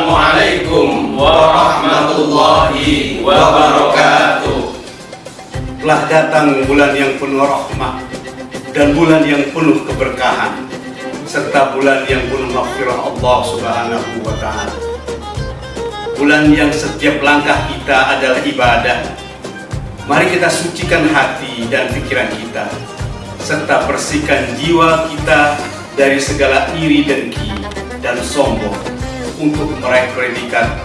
Assalamualaikum warahmatullahi wabarakatuh. Telah datang bulan yang penuh rahmat dan bulan yang penuh keberkahan, serta bulan yang penuh maghfirah Allah Subhanahu wa Ta'ala. Bulan yang setiap langkah kita adalah ibadah. Mari kita sucikan hati dan pikiran kita, serta bersihkan jiwa kita dari segala iri dengki dan sombong untuk meraih predikat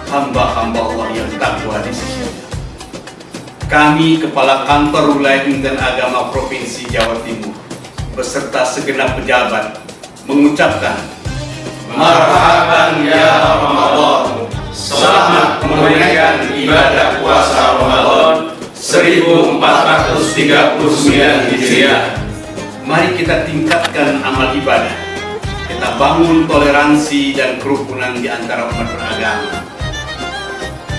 hamba-hamba Allah yang takwa di sisinya. Kami, Kepala Kantor Wilayah Kementerian Agama Provinsi Jawa Timur, beserta segenap pejabat, mengucapkan Marhaban ya Ramadan. Selamat menunaikan ibadah puasa Ramadan 1439 Hijriah. Mari kita tingkatkan amal ibadah. Kita bangun toleransi dan kerukunan di antara umat beragama.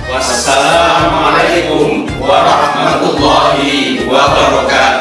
Wassalamualaikum warahmatullahi wabarakatuh.